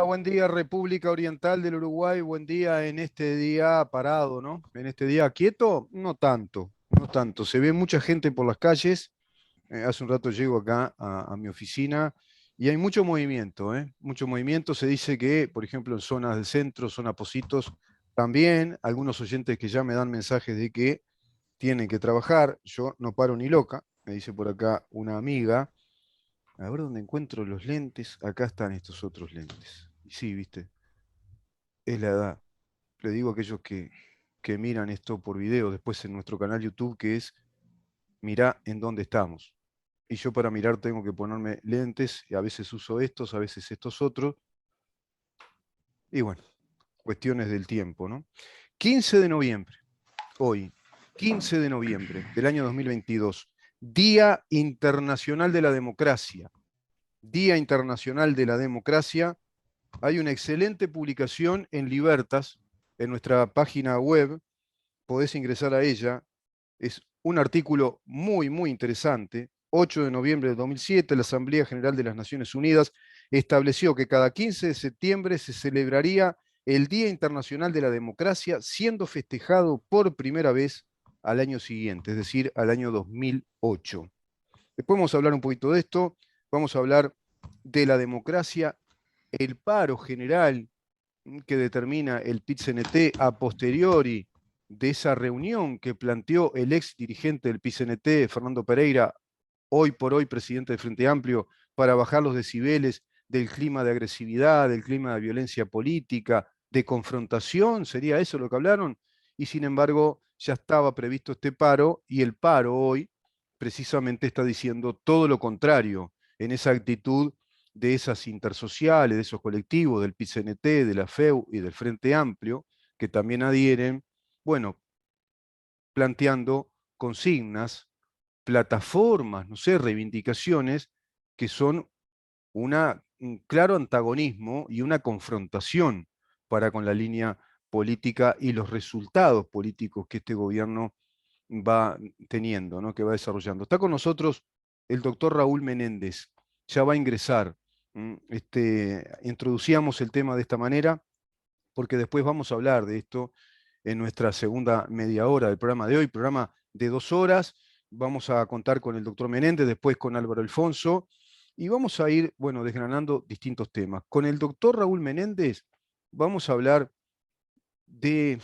Buen día, República Oriental del Uruguay. Buen día en este día parado, ¿no? En este día quieto, no tanto, no tanto. Se ve mucha gente por las calles. Hace un rato llego acá a mi oficina y hay mucho movimiento, ¿eh? Mucho movimiento. Se dice que, por ejemplo, en zonas del centro, zona Positos, también algunos oyentes que ya me dan mensajes de que tienen que trabajar. Yo no paro ni loca, me dice por acá una amiga. A ver dónde encuentro los lentes. Acá están estos otros lentes. Y sí, viste, es la edad. Le digo a aquellos que miran esto por video después en nuestro canal YouTube, que es mirá en dónde estamos. Y yo para mirar tengo que ponerme lentes, y a veces uso estos, a veces estos otros. Y bueno, cuestiones del tiempo, ¿no? 15 de noviembre, hoy, 15 de noviembre del año 2022, Día Internacional de la Democracia. Día Internacional de la Democracia. Hay una excelente publicación en Libertas, en nuestra página web, podés ingresar a ella. Es un artículo muy, muy interesante. 8 de noviembre de 2007, la Asamblea General de las Naciones Unidas estableció que cada 15 de septiembre se celebraría el Día Internacional de la Democracia, siendo festejado por primera vez al año siguiente, es decir, al año 2008. Después vamos a hablar un poquito de esto, vamos a hablar de la democracia, el paro general que determina el PIT-CNT a posteriori de esa reunión que planteó el ex dirigente del PIT-CNT, Fernando Pereira, hoy por hoy presidente del Frente Amplio, para bajar los decibeles del clima de agresividad, del clima de violencia política, de confrontación, ¿sería eso lo que hablaron? Y sin embargo, ya estaba previsto este paro y el paro hoy precisamente está diciendo todo lo contrario en esa actitud de esas intersociales, de esos colectivos, del PIT-CNT, de la FEU y del Frente Amplio, que también adhieren, bueno, planteando consignas, plataformas, no sé, reivindicaciones que son un claro antagonismo y una confrontación para con la línea política y los resultados políticos que este gobierno va teniendo, ¿no? Que va desarrollando. Está con nosotros el doctor Raúl Menéndez, ya va a ingresar. Introducíamos el tema de esta manera porque después vamos a hablar de esto en nuestra segunda media hora del programa de hoy, programa de 2 horas. Vamos a contar con el doctor Menéndez, después con Álvaro Alfonso, y vamos a ir, bueno, desgranando distintos temas. Con el doctor Raúl Menéndez vamos a hablar de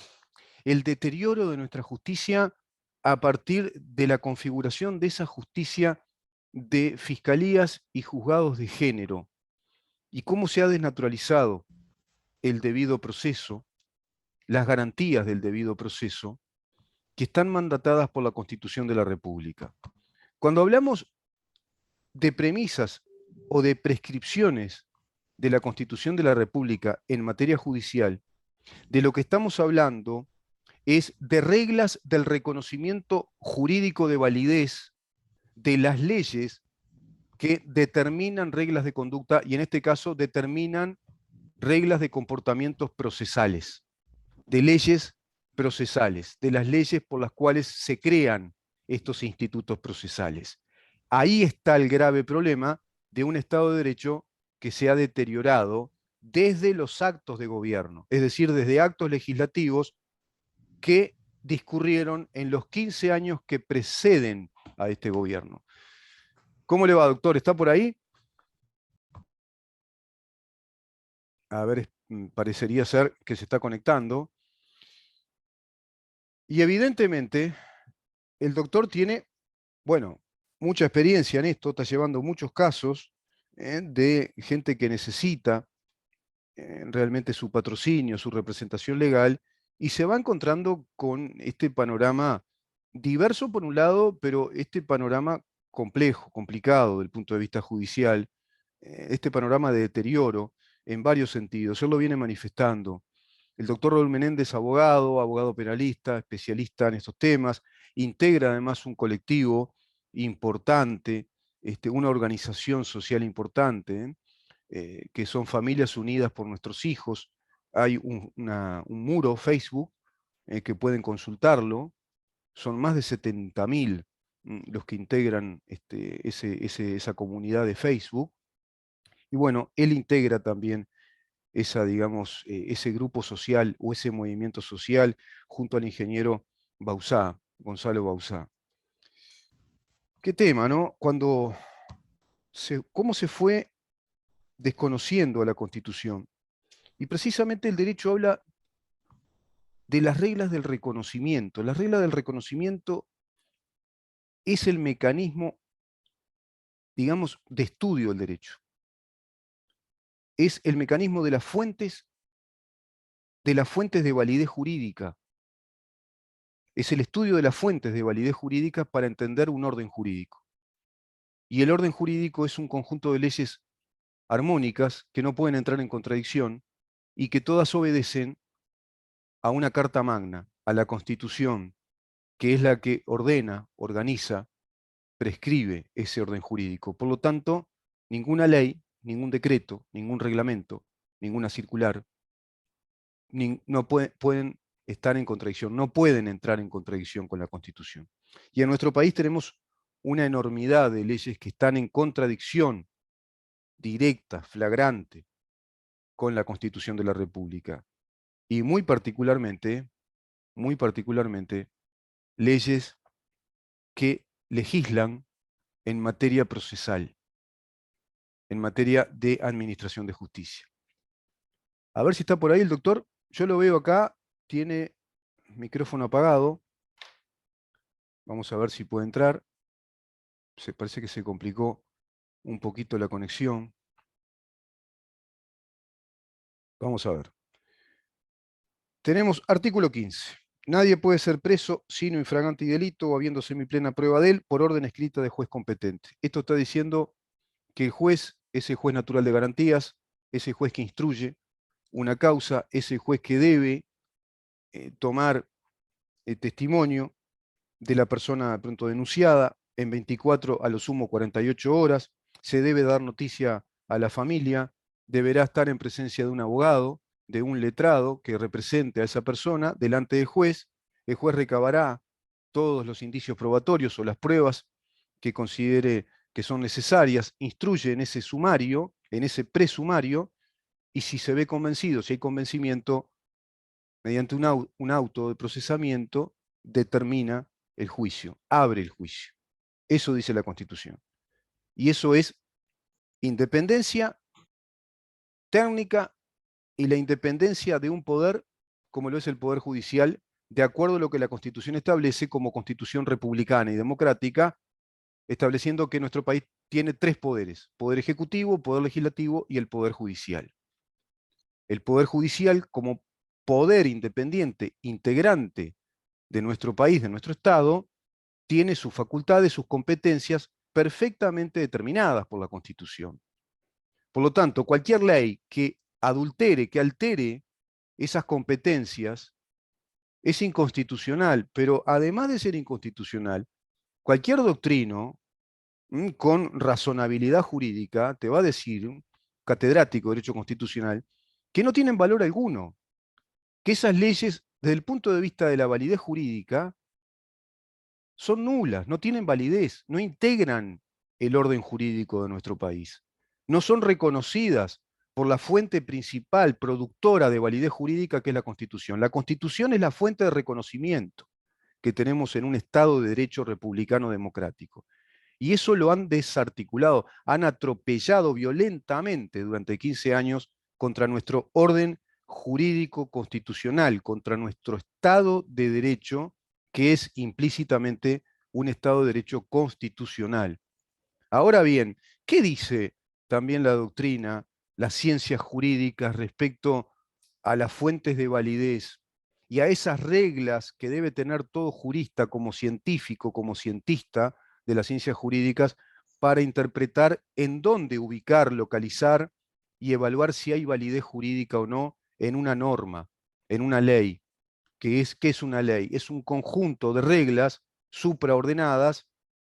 el deterioro de nuestra justicia a partir de la configuración de esa justicia de fiscalías y juzgados de género, y cómo se ha desnaturalizado el debido proceso, las garantías del debido proceso, que están mandatadas por la Constitución de la República. Cuando hablamos de premisas o de prescripciones de la Constitución de la República en materia judicial, de lo que estamos hablando es de reglas del reconocimiento jurídico de validez de las leyes que determinan reglas de conducta y en este caso determinan reglas de comportamientos procesales, de leyes procesales, de las leyes por las cuales se crean estos institutos procesales. Ahí está el grave problema de un Estado de Derecho que se ha deteriorado desde los actos de gobierno, es decir, desde actos legislativos que discurrieron en los 15 años que preceden a este gobierno. ¿Cómo le va, doctor? ¿Está por ahí? A ver, parecería ser que se está conectando. Y evidentemente, el doctor tiene, bueno, mucha experiencia en esto, está llevando muchos casos de gente que necesita realmente su patrocinio, su representación legal, y se va encontrando con este panorama diverso por un lado, pero este panorama complejo, complicado desde el punto de vista judicial, este panorama de deterioro en varios sentidos. Él lo viene manifestando. El doctor Raúl Menéndez, abogado, abogado penalista, especialista en estos temas, integra además un colectivo importante, una organización social importante, que son Familias Unidas por Nuestros Hijos. Hay un muro Facebook que pueden consultarlo. Son más de 70.000 los que integran esa comunidad de Facebook. Y bueno, él integra también esa, digamos, ese grupo social o ese movimiento social junto al ingeniero Bauzá, Gonzalo Bauzá. Qué tema, ¿no? Cómo se fue desconociendo a la Constitución. Y precisamente el derecho habla de las reglas del reconocimiento. La regla del reconocimiento es el mecanismo, digamos, de estudio del derecho. Es el mecanismo de las fuentes de validez jurídica. Es el estudio de las fuentes de validez jurídica para entender un orden jurídico. Y el orden jurídico es un conjunto de leyes armónicas que no pueden entrar en contradicción y que todas obedecen a una carta magna, a la Constitución, que es la que ordena, organiza, prescribe ese orden jurídico. Por lo tanto, ninguna ley, ningún decreto, ningún reglamento, ninguna circular, no pueden estar en contradicción, no pueden entrar en contradicción con la Constitución. Y en nuestro país tenemos una enormidad de leyes que están en contradicción directa, flagrante, con la Constitución de la República. Y muy particularmente, leyes que legislan en materia procesal, en materia de administración de justicia. A ver si está por ahí el doctor. Yo lo veo acá, tiene micrófono apagado. Vamos a ver si puede entrar. Parece que se complicó un poquito la conexión. Vamos a ver. Tenemos artículo 15. Nadie puede ser preso sino infragante y delito o habiendo semiplena prueba de él por orden escrita de juez competente. Esto está diciendo que el juez es el juez natural de garantías, es el juez que instruye una causa, es el juez que debe tomar testimonio de la persona de pronto denunciada en 24, a lo sumo 48 horas, se debe dar noticia a la familia, deberá estar en presencia de un abogado, de un letrado que represente a esa persona delante del juez. El juez recabará todos los indicios probatorios o las pruebas que considere que son necesarias, instruye en ese sumario, en ese presumario, y si se ve convencido, si hay convencimiento, mediante un auto de procesamiento, determina el juicio, abre el juicio. Eso dice la Constitución. Y eso es independencia técnica y la independencia de un poder, como lo es el Poder Judicial, de acuerdo a lo que la Constitución establece como Constitución republicana y democrática, estableciendo que nuestro país tiene tres poderes: poder ejecutivo, poder legislativo y el poder judicial. El poder judicial, como poder independiente, integrante de nuestro país, de nuestro Estado, tiene sus facultades, sus competencias perfectamente determinadas por la Constitución. Por lo tanto, cualquier ley que adultere, que altere esas competencias, es inconstitucional, pero además de ser inconstitucional, cualquier doctrino con razonabilidad jurídica te va a decir, un catedrático de Derecho Constitucional, que no tienen valor alguno, que esas leyes, desde el punto de vista de la validez jurídica, son nulas, no tienen validez, no integran el orden jurídico de nuestro país, no son reconocidas por la fuente principal productora de validez jurídica, que es la Constitución. La Constitución es la fuente de reconocimiento que tenemos en un Estado de Derecho republicano democrático. Y eso lo han desarticulado, han atropellado violentamente durante 15 años contra nuestro orden jurídico constitucional, contra nuestro Estado de Derecho, que es implícitamente un Estado de Derecho constitucional. Ahora bien, ¿qué dice también la doctrina, las ciencias jurídicas respecto a las fuentes de validez y a esas reglas que debe tener todo jurista como científico, como cientista de las ciencias jurídicas, para interpretar en dónde ubicar, localizar y evaluar si hay validez jurídica o no en una norma, en una ley? ¿Qué es una ley? Es un conjunto de reglas supraordenadas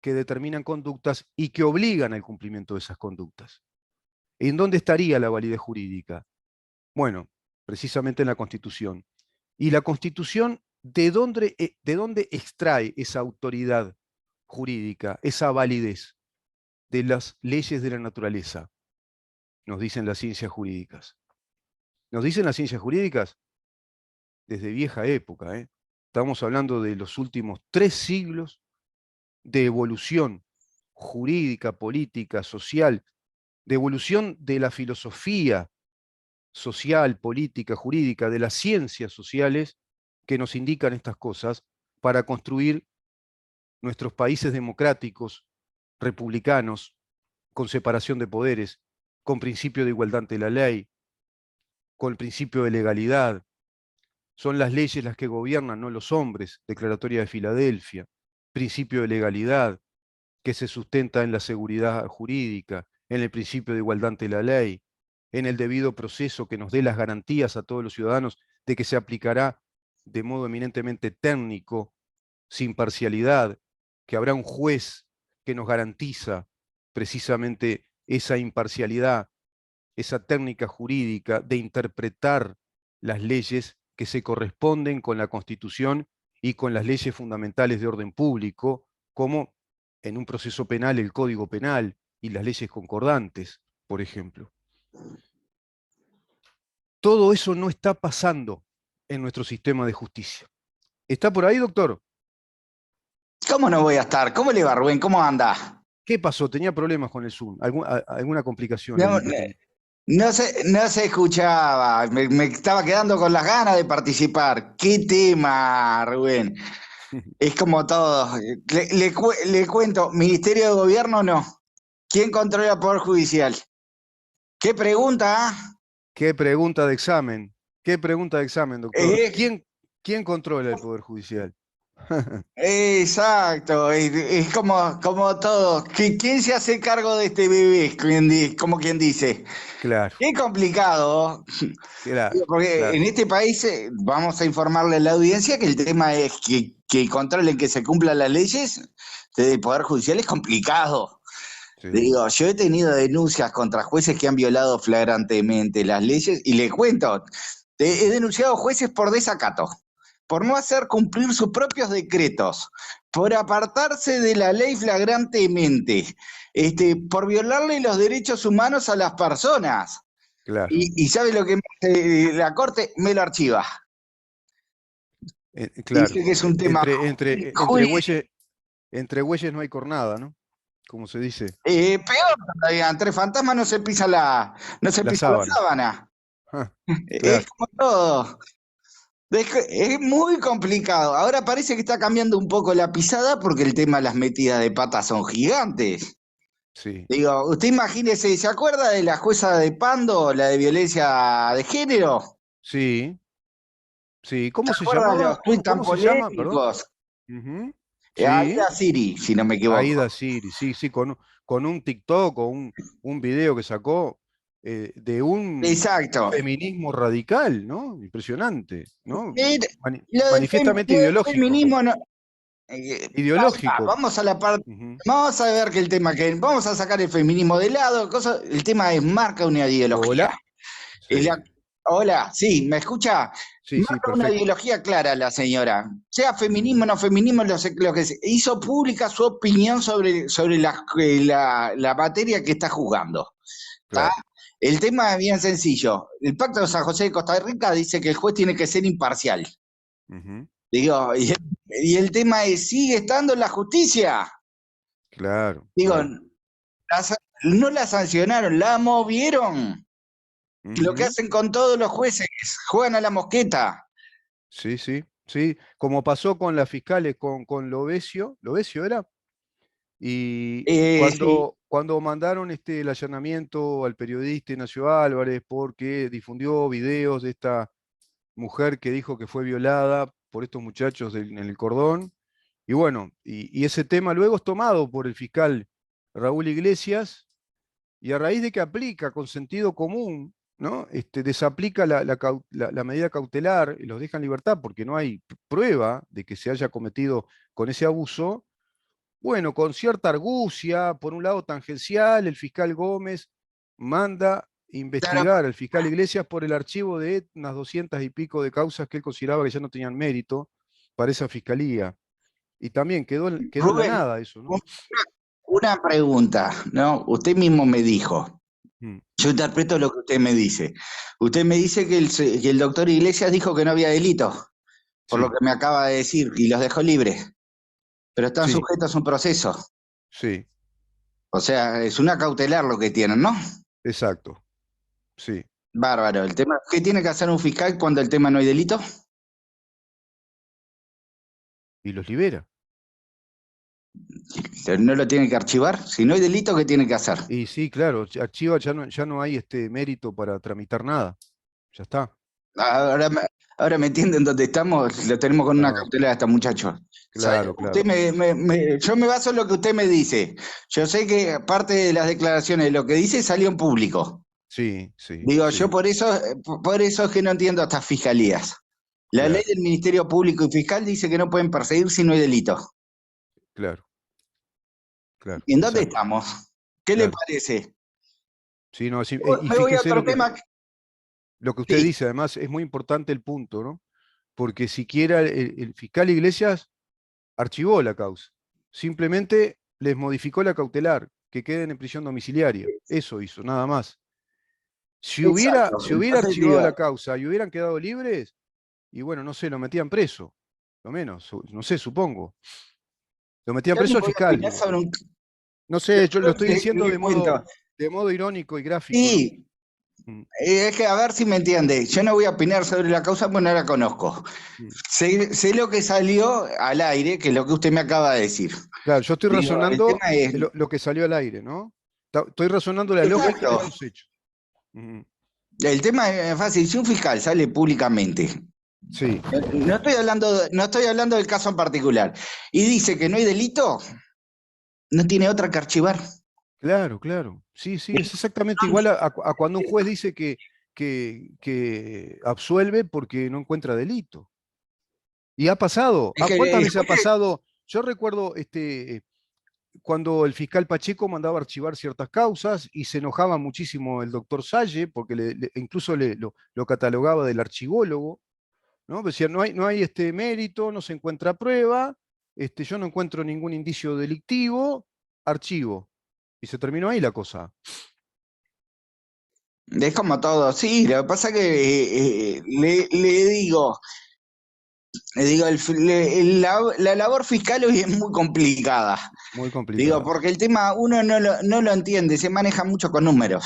que determinan conductas y que obligan al cumplimiento de esas conductas. ¿En dónde estaría la validez jurídica? Bueno, precisamente en la Constitución. ¿Y la Constitución de dónde extrae esa autoridad jurídica, esa validez? De las leyes de la naturaleza. nos dicen las ciencias jurídicas. Nos dicen las ciencias jurídicas desde vieja época, ¿eh? Estamos hablando de los últimos 3 siglos de evolución jurídica, política, social, de evolución de la filosofía social, política, jurídica, de las ciencias sociales que nos indican estas cosas para construir nuestros países democráticos, republicanos, con separación de poderes, con principio de igualdad ante la ley, con el principio de legalidad. Son las leyes las que gobiernan, no los hombres, Declaratoria de Filadelfia, principio de legalidad, que se sustenta en la seguridad jurídica, en el principio de igualdad ante la ley, en el debido proceso que nos dé las garantías a todos los ciudadanos de que se aplicará de modo eminentemente técnico, sin parcialidad, que habrá un juez que nos garantiza precisamente esa imparcialidad, esa técnica jurídica de interpretar las leyes que se corresponden con la Constitución y con las leyes fundamentales de orden público, como en un proceso penal el Código Penal y las leyes concordantes, por ejemplo. Todo eso no está pasando en nuestro sistema de justicia. ¿Está por ahí, doctor? ¿Cómo no voy a estar? ¿Cómo le va, Rubén? ¿Cómo anda? ¿Qué pasó? ¿Tenía problemas con el Zoom? ¿Alguna complicación le No, vi que tenía? no se escuchaba, me estaba quedando con las ganas de participar. ¿Qué tema, Rubén? Es como todo. Le cuento, Ministerio de Gobierno no. ¿Quién controla el Poder Judicial? ¿Qué pregunta? ¿Ah? ¿Qué pregunta de examen? ¿Qué pregunta de examen, doctor? Eh, ¿Quién controla el Poder Judicial? exacto, es como todo. ¿Quién se hace cargo de este bebé? Como quien dice. Claro, Qué complicado. claro, Porque en claro. este país vamos a informarle a la audiencia que el tema es que controlen que se cumplan las leyes del Poder Judicial es complicado. Sí. Digo, yo he tenido denuncias contra jueces que han violado flagrantemente las leyes y le cuento, he denunciado jueces por desacato, por no hacer cumplir sus propios decretos, por apartarse de la ley flagrantemente, por violarle los derechos humanos a las personas. Claro, Y ¿sabe lo que me hace la Corte? Me lo archiva. claro. Dice que es un tema Entre, entre, entre jurídico. bueyes, entre bueyes no hay cornada, ¿no? Como se dice, Peor todavía, entre fantasmas no se la pisa la sábana. sábana. Ah, Es claro. como todo. Es muy complicado. Ahora parece que está cambiando un poco la pisada porque el tema de las metidas de patas son gigantes. Sí, Digo, usted imagínese, ¿se acuerda de la jueza de Pando, la de violencia de género? sí, sí. ¿Se ¿Cómo se acuerda de llamaba? los tuits tan ¿Cómo se llama? Perdón. polémicos? Ujú. Sí, Aida Siri, si no me Aida equivoco. Siri, sí, sí, con un TikTok o un video que sacó de un Exacto. feminismo radical, ¿no? Impresionante, ¿no? Pero Manifiestamente lo del ideológico. feminismo no. Ideológico. Vamos a la parte. Ujú. Vamos a ver que el tema que. Vamos a sacar el feminismo de lado. El tema es marca una ideología. Hola. Es Sí, la- Hola, sí, ¿me escucha? sí, sí, Marca una perfecto. ideología clara la señora. Sea Ujú. feminismo o no feminismo, lo que hizo pública su opinión sobre la materia que está jugando. ¿Está? Claro. El tema es bien sencillo. El Pacto de San José de Costa Rica dice que el juez tiene que ser imparcial. Ujú. Digo, y el tema es, ¿sigue estando en la justicia? Claro, Digo, claro. no la sancionaron, la movieron. Lo que Ujú. hacen con todos los jueces, juegan a la mosqueta. Sí, sí, sí. Como pasó con las fiscales, con Lovesio, ¿Lovesio era? Y Sí, cuando mandaron el allanamiento al periodista Ignacio Álvarez porque difundió videos de esta mujer que dijo que fue violada por estos muchachos en el cordón, y bueno, y ese tema luego es tomado por el fiscal Raúl Iglesias, y a raíz de que aplica con sentido común, ¿no? Desaplica la medida cautelar y los deja en libertad porque no hay prueba de que se haya cometido con ese abuso. Bueno, con cierta argucia, por un lado tangencial, el fiscal Gómez manda claro, investigar al fiscal Iglesias por el archivo de unas 200 y pico de causas que él consideraba que ya no tenían mérito para esa fiscalía. Y también quedó en la Rubén, nada eso, ¿no? una pregunta, ¿no? Usted mismo me dijo. Mm, Yo interpreto lo que usted me dice. Usted me dice que el doctor Iglesias dijo que no había delito, por lo sí, que me acaba de decir, y los dejó libres, pero están sí, sujetos a un proceso. sí, O sea, es una cautelar lo que tienen, ¿no? exacto, sí. Bárbaro. El tema, ¿qué tiene que hacer un fiscal cuando el tema no hay delito? Y los libera. No lo tiene que archivar. Si no hay delito, ¿qué tiene que hacer? Y sí, claro, archiva ya no hay mérito para tramitar nada. Ya está. Ahora, ahora me entienden dónde estamos, lo tenemos con una No, cautelar a esta muchacho. claro, Usted claro. yo me baso en lo que usted me dice. Yo sé que parte de las declaraciones de lo que dice salió en público. Sí, sí, Digo, yo sí, por eso es que no entiendo estas fiscalías. La ley claro, del Ministerio Público y Fiscal dice que no pueden perseguir si no hay delito. claro, claro, ¿Y en dónde exacto, estamos? ¿Qué le claro. parece? Sí, no, sí, y Me voy a fíjese otro tema. lo que usted Sí, dice, además, es muy importante el punto, ¿no? Porque siquiera el fiscal Iglesias archivó la causa. Simplemente les modificó la cautelar, que queden en prisión domiciliaria. Eso hizo, nada más. exacto. Si hubiera Entonces archivado digo, la causa y hubieran quedado libres, y bueno, no sé, lo metían preso, lo menos, no sé, supongo. Lo metían yo le preso al voy a fiscal, opinar digo. sobre un... No sé, yo lo estoy diciendo Le cuento. de modo irónico y gráfico, ¿no? Sí, Mm, es que a ver si me entiende. Yo no voy a opinar sobre la causa porque no la conozco. mm. Sé lo que salió al aire, que es lo que usted me acaba de decir. Claro, yo estoy Digo, el razonando tema es... lo que salió al aire, ¿no? Estoy razonando la lógica de Exacto. los hechos. Ujú. El tema es fácil. Si un fiscal sale públicamente, Sí, no estoy hablando del caso en particular, y dice que no hay delito, no tiene otra que archivar. claro, claro. Sí, sí, es exactamente igual a cuando un juez dice que absuelve porque no encuentra delito. Y ha pasado. Es ¿Cuántas que veces ha pasado? Yo recuerdo cuando el fiscal Pacheco mandaba archivar ciertas causas y se enojaba muchísimo el doctor Salle porque incluso lo catalogaba del archivólogo, ¿no? Decía, no hay mérito, no se encuentra prueba, yo no encuentro ningún indicio delictivo, archivo. Y se terminó ahí la cosa. es como todo, sí, lo que pasa que le digo, la labor fiscal hoy es muy complicada. Muy Digo, complicado. porque el tema uno no lo entiende, se maneja mucho con números.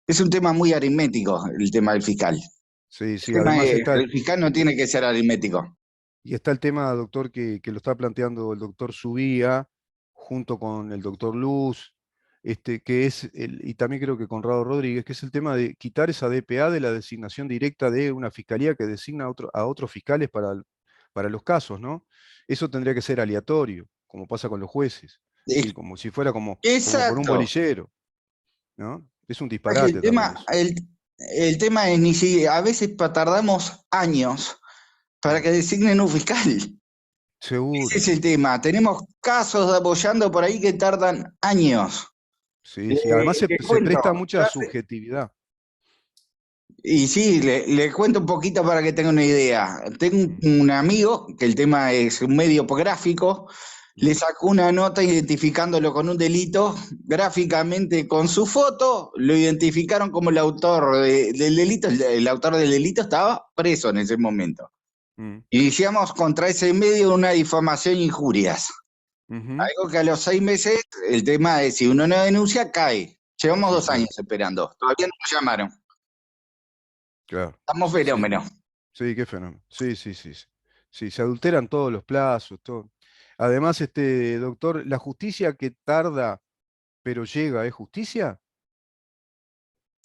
Es un tema muy aritmético, el tema del fiscal. Sí, El sí, tema además es, el fiscal no tiene que ser aritmético. y está el tema, doctor, que lo está planteando el doctor Subía, junto con el doctor Luz, que es, y también creo que Conrado Rodríguez, que es el tema de quitar esa DPA de la designación directa de una fiscalía que designa a otros fiscales para los casos, ¿no? Eso tendría que ser aleatorio, como pasa con los jueces, ¿sí? Es- Como si fuera como por un Exacto. bolillero, ¿no? Es un Es que disparate también eso. el tema es ni si a veces tardamos años para Mm. que designen un fiscal. Ese Seguro, es el tema. Tenemos casos apoyando por ahí que tardan años. sí, sí. Además Le se cuento. presta mucha subjetividad. Y sí, le cuento un poquito para que tenga una idea. Tengo Mm, un amigo, que el tema es un medio gráfico, le mm. sacó una nota identificándolo con un delito, gráficamente con su foto, lo identificaron como el autor del delito, el autor del delito estaba preso en ese momento. Mm, Iniciamos contra ese medio una difamación e injurias. ujú, Algo que a los 6 meses, el tema es si uno no denuncia, cae. Llevamos sí, 2 años claro, esperando, todavía no nos llamaron. claro. Estamos Sí, sí, fenómenos. sí, qué fenómeno. Sí, sí, sí, sí. Sí, se adulteran todos los plazos, todo. Además, doctor, la justicia que tarda pero llega, ¿es justicia?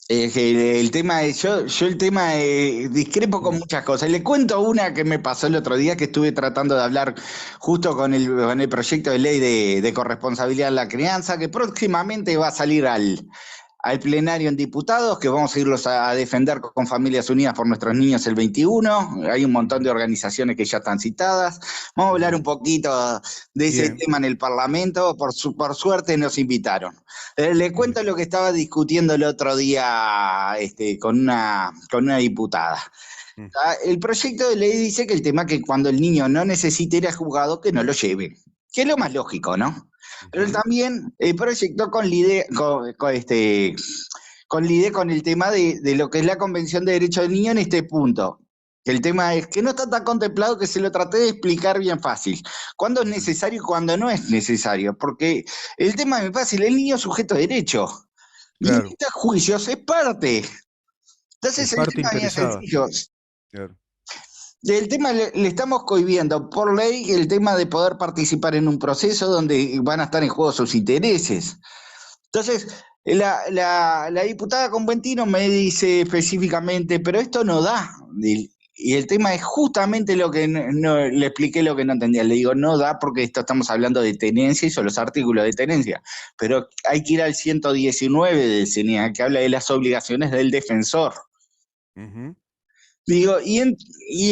Que el tema es, yo el tema discrepo con Mm, muchas cosas. Le cuento una que me pasó el otro día que estuve tratando de hablar justo con el proyecto de ley de corresponsabilidad en la crianza, que próximamente va a salir al plenario en diputados, que vamos a irlos a defender con Familias Unidas por nuestros niños el 21. Hay un montón de ujú, organizaciones que ya están citadas. Vamos a hablar ujú. un poquito de ese Bien, tema en el Parlamento. Por suerte nos invitaron. Le bien. cuento lo que estaba discutiendo el otro día con una diputada. Mm, El proyecto de ley dice que el tema que cuando el niño no necesite ir a juzgado, que no lo lleve. Que es lo más lógico, ¿no? Pero ujú, también el proyecto colidé con el tema de lo que es la Convención de Derechos del Niño en este punto. El tema es que no está tan contemplado, que se lo traté de explicar bien fácil. ¿Cuándo es necesario y cuándo no es necesario? Porque el tema es muy fácil, el niño es sujeto de derecho. Y en Claro, estos juicios es parte. es Entonces el parte tema es bien interesada. sencillo. Claro. El tema le estamos cohibiendo por ley el tema de poder participar en un proceso donde van a estar en juego sus intereses. Entonces, la diputada Conventino me dice específicamente, pero esto no da. Y el tema es justamente lo que le expliqué lo que no entendía. Le digo, no da porque esto estamos hablando de tenencia y son los artículos de tenencia. Pero hay que ir al 119 del CNEA, que habla de las obligaciones del defensor. Ujú. Digo, y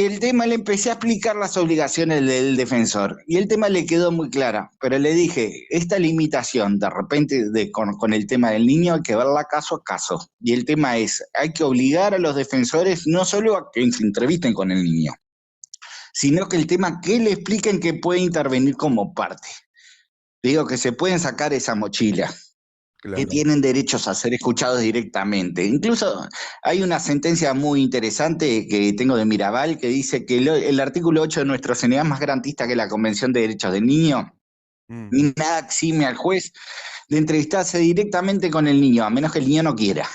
el tema le empecé a explicar las obligaciones del defensor, y el tema le quedó muy clara, pero le dije, esta limitación de repente con el tema del niño hay que verla caso a caso, y el tema es, hay que obligar a los defensores no solo a que se entrevisten con el niño, sino que el tema que le expliquen que puede intervenir como parte. Digo, que se pueden sacar esa mochila, que Claro. tienen derechos a ser escuchados directamente. Incluso hay una sentencia muy interesante que tengo de Mirabal que dice que el artículo 8 de nuestro CNA es más garantista que la Convención de Derechos del Niño. Mm. Ni nada exime al juez de entrevistarse directamente con el niño, a menos que el niño no quiera.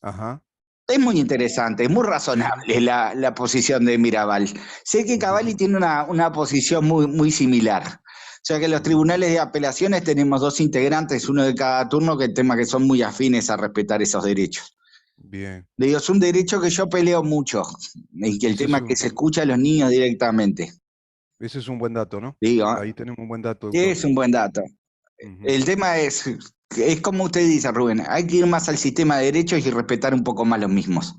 Ajá. Es muy interesante, es muy Sí. razonable la posición de Mirabal. Sé que Ujú, Cavalli tiene una posición muy similar. O sea que los ujú. tribunales de apelaciones tenemos dos integrantes, uno de cada turno, que el tema que son muy afines a respetar esos derechos. Bien. Le digo, es un derecho que yo peleo mucho, y que el Ese es tema es que se escucha a los niños directamente. ese es un buen dato, ¿no? Digo, Ahí tenemos un buen dato, doctor. es un buen dato. Ujú. El tema es como usted dice, Rubén, hay que ir más al sistema de derechos y respetar un poco más los mismos.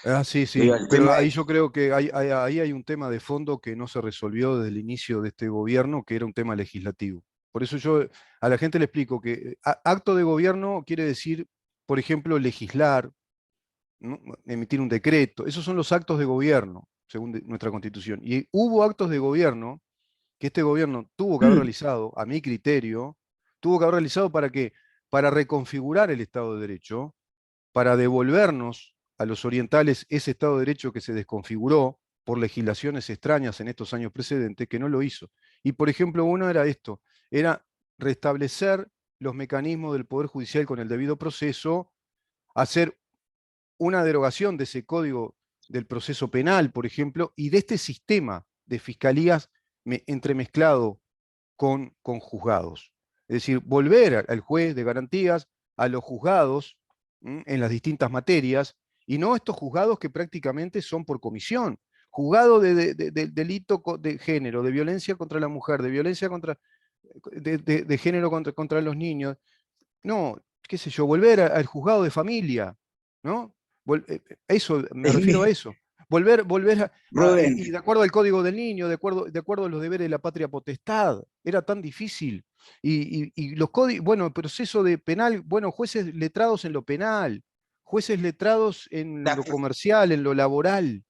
Ah, sí, Digo, sí, el pero tema ahí es, yo creo que ahí hay un tema de fondo que no se resolvió desde el inicio de este gobierno, que era un tema legislativo. Por eso yo a la gente le explico que acto de gobierno quiere decir, por ejemplo, legislar, ¿no? Emitir un decreto. Esos son los actos de gobierno, según nuestra Constitución. Y hubo actos de gobierno que este gobierno tuvo que haber realizado, a mi criterio, tuvo que haber realizado para que, para reconfigurar el Estado de Derecho, para devolvernos a los orientales ese Estado de Derecho que se desconfiguró por legislaciones extrañas en estos años precedentes, que no lo hizo. Y por ejemplo, uno era esto, era restablecer los mecanismos del Poder Judicial con el debido proceso, hacer una derogación de ese código del proceso penal, por ejemplo, y de este sistema de fiscalías entremezclado con juzgados. Es decir, volver al juez de garantías, a los juzgados en las distintas materias, y no estos juzgados que prácticamente son por comisión. Juzgado de delito de género, de violencia contra la mujer, de violencia contra, de género contra los niños. No, qué sé yo, volver al juzgado de familia, ¿no? Eso, me refiero a eso. Volver Rubén, y de acuerdo al código del niño, de acuerdo a los deberes de la patria potestad. Era tan difícil. Y los códigos, bueno, proceso de penal, bueno, jueces letrados en lo penal, jueces letrados en lo comercial, en lo laboral,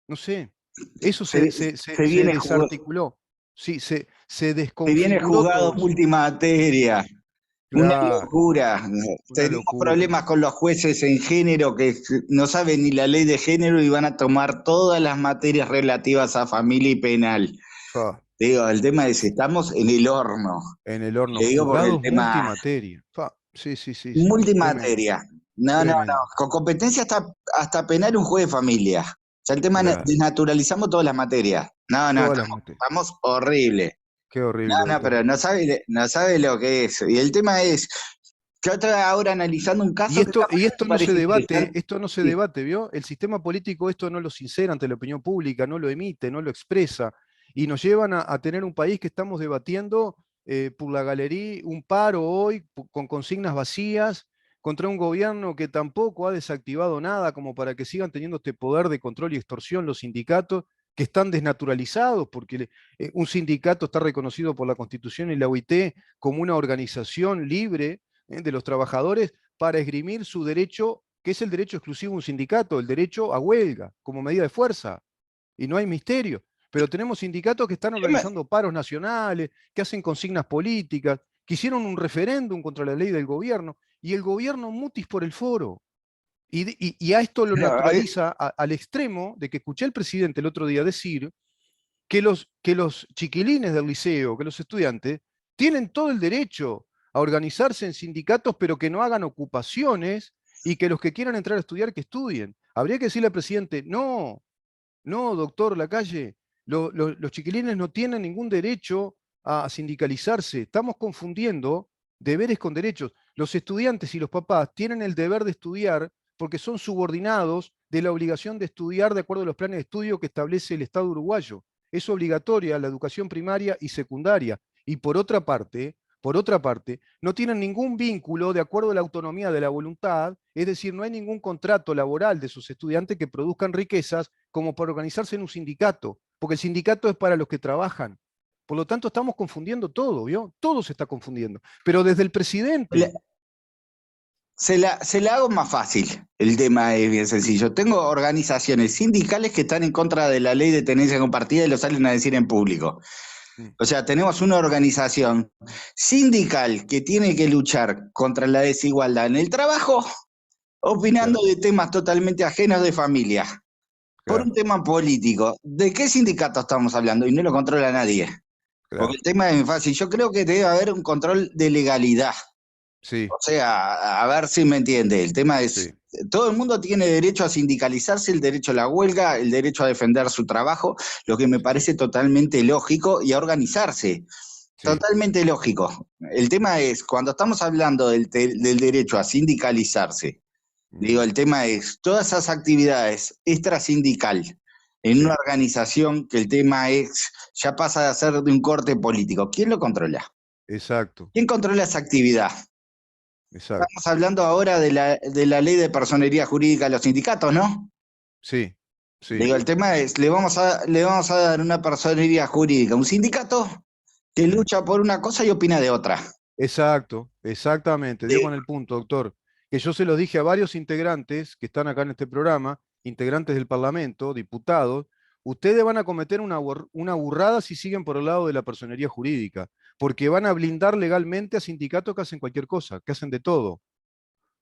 no sé. Eso se, se desarticuló. Sí, se se viene desconfiguró juzgado todo eso. multimateria. Una Claro, locura. una Tenemos locura. problemas con los jueces en género que no saben ni la ley de género y van a tomar todas las materias relativas a familia y penal. Fa. Digo, el tema es, estamos en el horno. En el horno, Le digo porque el juzgados tema multimateria. Fa. Sí, sí, sí, sí. Tremendo, multimateria. No, no, no. tremendo. Con competencia hasta penal un juez de familia. O sea, el tema Claro. desnaturalizamos todas las materias. No, no, Todas las materias. estamos horribles. Qué No, horrible, no, doctor. pero no sabe lo que es. Y el tema es, yo otra ahora analizando un caso que Y me esto no se parece debate, interesante. esto no se Sí. debate, ¿vio? El sistema político esto no lo sincera ante la opinión pública, no lo emite, no lo expresa, y nos llevan a tener un país que estamos debatiendo por la galería, un paro hoy con consignas vacías, contra un gobierno que tampoco ha desactivado nada como para que sigan teniendo este poder de control y extorsión los sindicatos, que están desnaturalizados, porque un sindicato está reconocido por la Constitución y la OIT como una organización libre de los trabajadores para esgrimir su derecho, que es el derecho exclusivo de un sindicato, el derecho a huelga, como medida de fuerza. Y no hay misterio. Pero tenemos sindicatos que están Yo me- organizando paros nacionales, que hacen consignas políticas, que hicieron un referéndum contra la ley del gobierno. y el gobierno mutis por el foro. Y a esto lo No, naturaliza al extremo de que escuché al presidente el otro día decir que los chiquilines del liceo, que los estudiantes, tienen todo el derecho a organizarse en sindicatos, pero que no hagan ocupaciones y que los que quieran entrar a estudiar, que estudien. Habría que decirle al presidente, no, no, doctor Lacalle, los chiquilines no tienen ningún derecho a sindicalizarse. Estamos confundiendo deberes con derechos. Los estudiantes y los papás tienen el deber de estudiar porque son subordinados de la obligación de estudiar de acuerdo a los planes de estudio que establece el Estado uruguayo. Es obligatoria la educación primaria y secundaria. Y por otra parte, no tienen ningún vínculo de acuerdo a la autonomía de la voluntad, es decir, no hay ningún contrato laboral de sus estudiantes que produzcan riquezas como para organizarse en un sindicato, porque el sindicato es para los que trabajan. Por lo tanto, estamos confundiendo todo, ¿vio? Todo se está confundiendo. Pero desde el presidente. Se la hago más fácil. El tema es bien sencillo. Tengo organizaciones sindicales que están en contra de la ley de tenencia compartida y lo salen a decir en público. O sea, tenemos una organización sindical que tiene que luchar contra la desigualdad en el trabajo, opinando Claro, de temas totalmente ajenos de familia, por un claro, tema político. ¿De qué sindicato estamos hablando? Y no lo controla nadie. Porque claro. el tema es muy fácil. Yo creo que debe haber un control de legalidad. Sí, O sea, a ver si me entiende. El tema es, sí, todo el mundo tiene derecho a sindicalizarse, el derecho a la huelga, el derecho a defender su trabajo, lo que me sí, parece totalmente lógico, y a organizarse. sí. Totalmente lógico. El tema es, cuando estamos hablando del derecho a sindicalizarse, digo, Mm, el tema es todas esas actividades extrasindical en una sí, organización que el tema es, ya pasa de ser de un corte político. ¿Quién lo controla? exacto, ¿Quién controla esa actividad? exacto. Estamos hablando ahora de la ley de personería jurídica de los sindicatos, ¿no? Sí, sí. Digo, el tema es, le vamos a dar una personería jurídica a un sindicato que Mm. lucha por una cosa y opina de otra. Exacto, exactamente, dio con el punto, doctor. Que yo se lo dije a varios integrantes que están acá en este programa, integrantes del Parlamento, diputados, ustedes van a cometer una burrada si siguen por el lado de la personería jurídica, porque van a blindar legalmente a sindicatos que hacen cualquier cosa, que hacen de todo.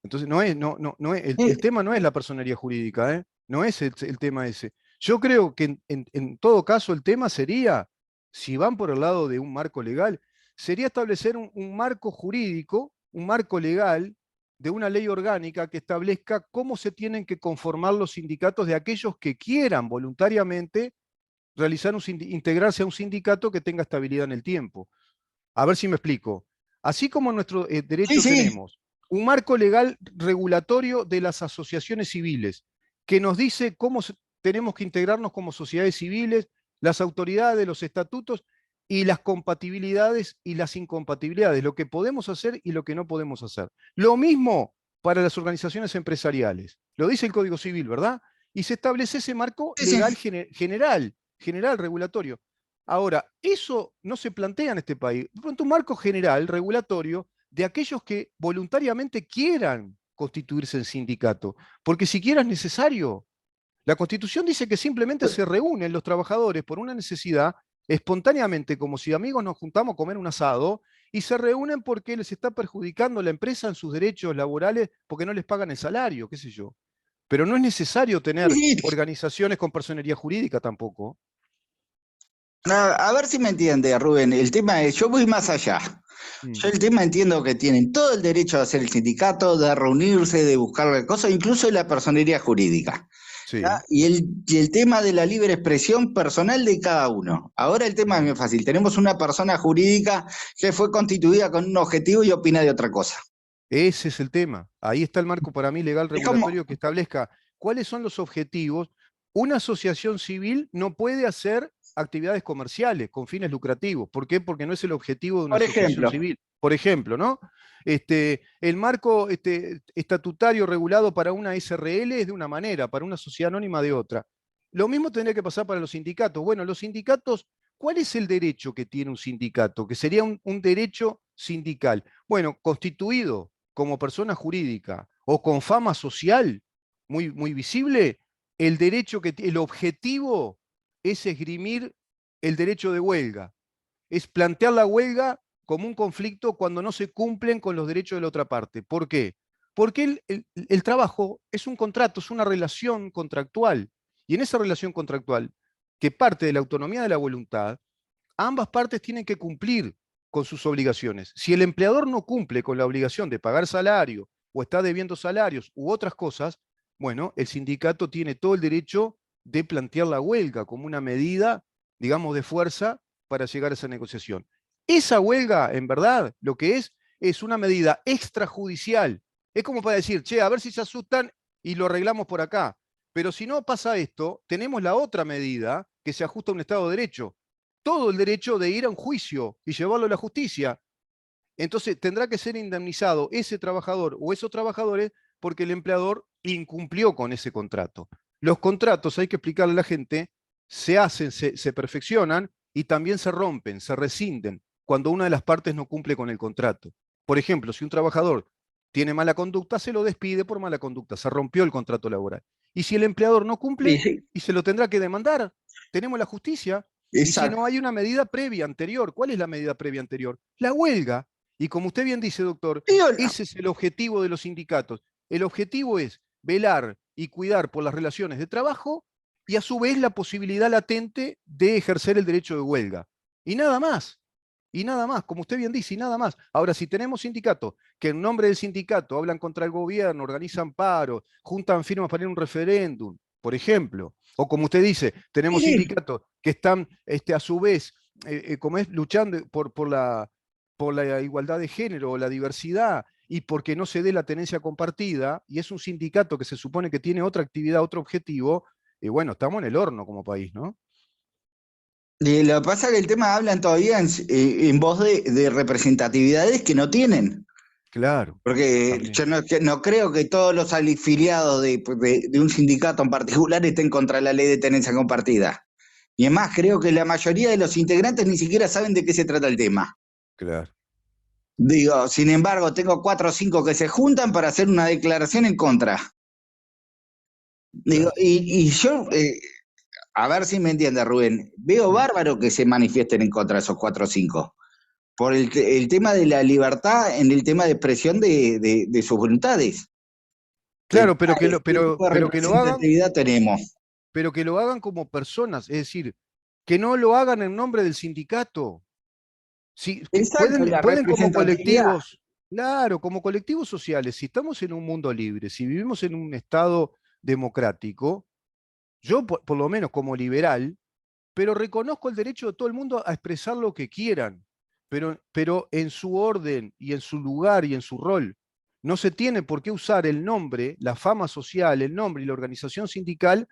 Entonces, el tema no es la personería jurídica, ¿eh? No es el tema ese. Yo creo que en todo caso el tema sería, si van por el lado de un marco legal, sería establecer un marco jurídico, un marco legal de una ley orgánica que establezca cómo se tienen que conformar los sindicatos de aquellos que quieran voluntariamente integrarse a un sindicato que tenga estabilidad en el tiempo. A ver si me explico. Así como en nuestro Sí, derecho sí, tenemos un marco legal regulatorio de las asociaciones civiles que nos dice cómo tenemos que integrarnos como sociedades civiles, las autoridades, los estatutos y las compatibilidades y las incompatibilidades, lo que podemos hacer y lo que no podemos hacer. Lo mismo para las organizaciones empresariales. Lo dice el Código Civil, ¿verdad? Y se establece ese marco sí, legal sí. general, regulatorio. Ahora, eso no se plantea en este país. De pronto, un marco general, regulatorio, de aquellos que voluntariamente quieran constituirse en sindicato, porque siquiera es necesario. La Constitución dice que simplemente se reúnen los trabajadores por una necesidad espontáneamente, como si amigos nos juntamos a comer un asado, y se reúnen porque les está perjudicando la empresa en sus derechos laborales porque no les pagan el salario, qué sé yo. Pero no es necesario tener Sí, sí. organizaciones con personería jurídica tampoco. A ver si me entiende, Rubén. El tema es, yo voy más allá. Mm, Yo el tema entiendo que tienen todo el derecho a hacer el sindicato, de reunirse, de buscar cosas, incluso la personería jurídica. ¿Ya? sí. Y el tema de la libre expresión personal de cada uno. Ahora el tema es muy Mm. fácil. Tenemos una persona jurídica que fue constituida con un objetivo y opina de otra cosa. Ese es el tema. Ahí está el marco para mí legal Es como, regulatorio que establezca cuáles son los objetivos. Una asociación civil no puede hacer actividades comerciales con fines lucrativos. ¿Por qué? Porque no es el objetivo de una por asociación ejemplo, civil. Por ejemplo, ¿no? El marco estatutario regulado para una SRL es de una manera, para una sociedad anónima de otra. Lo mismo tendría que pasar para los sindicatos. Bueno, los sindicatos, ¿cuál es el derecho que tiene un sindicato? Que sería un derecho sindical. Bueno, constituido como persona jurídica o con fama social muy, muy visible, el objetivo es esgrimir el derecho de huelga, es plantear la huelga como un conflicto cuando no se cumplen con los derechos de la otra parte. ¿Por qué? Porque el trabajo es un contrato, es una relación contractual. Y en esa relación contractual, que parte de la autonomía de la voluntad, ambas partes tienen que cumplir con sus obligaciones. Si el empleador no cumple con la obligación de pagar salario o está debiendo salarios u otras cosas, bueno, el sindicato tiene todo el derecho de plantear la huelga como una medida, digamos, de fuerza para llegar a esa negociación. Esa huelga, en verdad, lo que es una medida extrajudicial. Es como para decir, che, a ver si se asustan y lo arreglamos por acá. Pero si no pasa esto, tenemos la otra medida que se ajusta a un Estado de Derecho, todo el derecho de ir a un juicio y llevarlo a la justicia. Entonces tendrá que ser indemnizado ese trabajador o esos trabajadores porque el empleador incumplió con ese contrato. Los contratos, hay que explicarle a la gente, se hacen, se perfeccionan y también se rompen, se rescinden cuando una de las partes no cumple con el contrato. Por ejemplo, si un trabajador tiene mala conducta, se lo despide por mala conducta, se rompió el contrato laboral. Y si el empleador no Sí, cumple, sí, y se lo tendrá que demandar, tenemos la justicia. Y si exacto. no hay una medida previa anterior, ¿cuál es la medida previa anterior? La huelga. Y como usted bien dice, doctor, Digo, ese es el objetivo de los sindicatos. El objetivo es velar y cuidar por las relaciones de trabajo y a su vez la posibilidad latente de ejercer el derecho de huelga. Y nada más. Y nada más, como usted bien dice, y nada más. Ahora, si tenemos sindicatos que en nombre del sindicato hablan contra el gobierno, organizan paros, juntan firmas para ir a un referéndum, por ejemplo, o como usted dice, tenemos sí, sindicatos que están a su vez, como es, luchando por la igualdad de género o la diversidad y porque no se dé la tenencia compartida, y es un sindicato que se supone que tiene otra actividad, otro objetivo, y bueno, estamos en el horno como país, ¿no? lo que pasa es que el tema hablan todavía en voz de representatividades que no tienen. Claro, Porque también. yo no creo que todos los afiliados de un sindicato en particular estén contra la ley de tenencia compartida. Y es más, creo que la mayoría de los integrantes ni siquiera saben de qué se trata el tema. Claro. Digo, sin embargo, tengo 4 o 5 que se juntan para hacer una declaración en contra. Digo, Claro. y yo, a ver si me entiende Rubén, veo Mm. bárbaro que se manifiesten en contra de esos 4 o 5 por el tema de la libertad en el tema de expresión de sus voluntades. El Claro, tema es qué tipo de representatividad tenemos. pero que lo hagan como personas, es decir, que no lo hagan en nombre del sindicato. Sí, que Exacto, la pueden como representatividad. colectivos, claro, como colectivos sociales, si estamos en un mundo libre, si vivimos en un estado democrático, yo por lo menos como liberal, pero reconozco el derecho de todo el mundo a expresar lo que quieran, pero en su orden y en su lugar y en su rol. No se tiene por qué usar el nombre, la fama social, el nombre y la organización sindical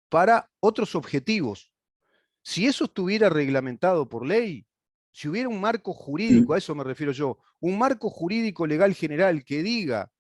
para otros objetivos. Si eso estuviera reglamentado por ley, si hubiera un marco jurídico, a eso me refiero yo, un marco jurídico legal general que diga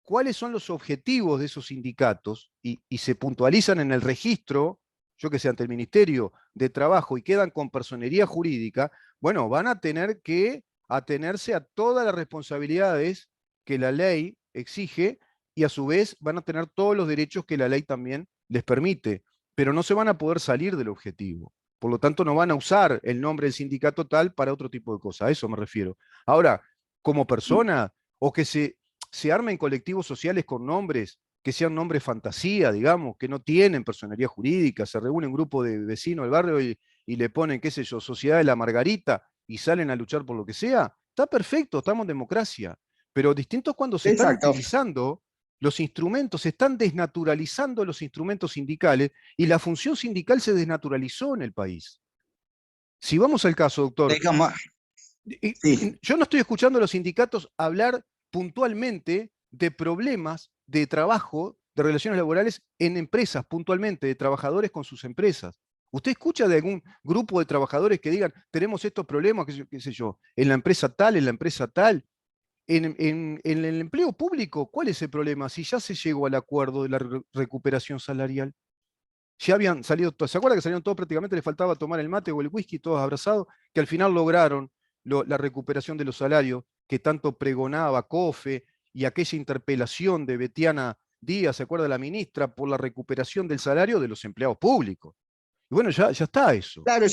cuáles son los objetivos de esos sindicatos y se puntualizan en el registro, yo que sé, ante el Ministerio de Trabajo y quedan con personería jurídica, bueno, van a tener que atenerse a todas las responsabilidades que la ley exige y a su vez van a tener todos los derechos que la ley también les permite, pero no se van a poder salir del objetivo. Por lo tanto, no van a usar el nombre del sindicato tal para otro tipo de cosas. A eso me refiero. Ahora, como persona, o que se armen colectivos sociales con nombres que sean nombres fantasía, digamos, que no tienen personería jurídica, se reúne un grupo de vecinos del barrio y le ponen, qué sé yo, Sociedad de la Margarita y salen a luchar por lo que sea, está perfecto, estamos en democracia. Pero distinto es cuando se están Exacto. utilizando los instrumentos, se están desnaturalizando los instrumentos sindicales y la función sindical se desnaturalizó en el país. Si vamos al caso, doctor, Digamos, sí, yo no estoy escuchando a los sindicatos hablar puntualmente de problemas de trabajo, de relaciones laborales en empresas, puntualmente, de trabajadores con sus empresas. ¿Usted escucha de algún grupo de trabajadores que digan, tenemos estos problemas, qué sé yo, en la empresa tal, en la empresa tal? En el empleo público, ¿cuál es el problema? Si ya se llegó al acuerdo de la recuperación salarial. Ya habían salido, ¿se acuerda que salieron todos prácticamente? Les faltaba tomar el mate o el whisky, todos abrazados, que al final lograron la recuperación de los salarios que tanto pregonaba COFE y aquella interpelación de Betiana Díaz, ¿se acuerda la ministra? Por la recuperación del salario de los empleados públicos. Y bueno, ya está eso. claro,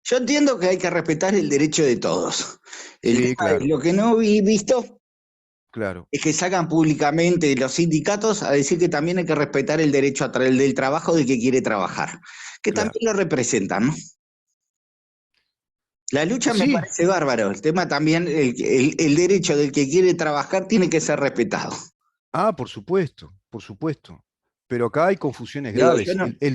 Yo entiendo que hay que respetar el derecho de todos. El Sí, tema es claro, lo que no vi visto claro, es que salgan públicamente los sindicatos a decir que también hay que respetar el derecho a del trabajo del que quiere trabajar, que también claro. lo representan, ¿no? La lucha me Sí, parece bárbaro. El tema también, el derecho del que quiere trabajar tiene que ser respetado. por supuesto, por supuesto. Pero acá hay confusiones Digo, yo graves. no. El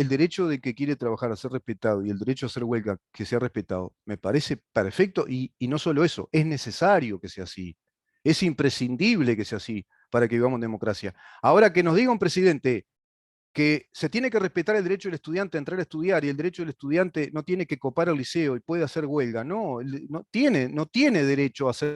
derecho de que quiere trabajar a ser respetado y el derecho a hacer huelga que sea respetado, me parece perfecto y no solo eso, es necesario que sea así. Es imprescindible que sea así para que vivamos en democracia. Ahora que nos diga un presidente que se tiene que respetar el derecho del estudiante a entrar a estudiar y el derecho del estudiante no tiene que copar el liceo y puede hacer huelga. No, no tiene derecho a hacer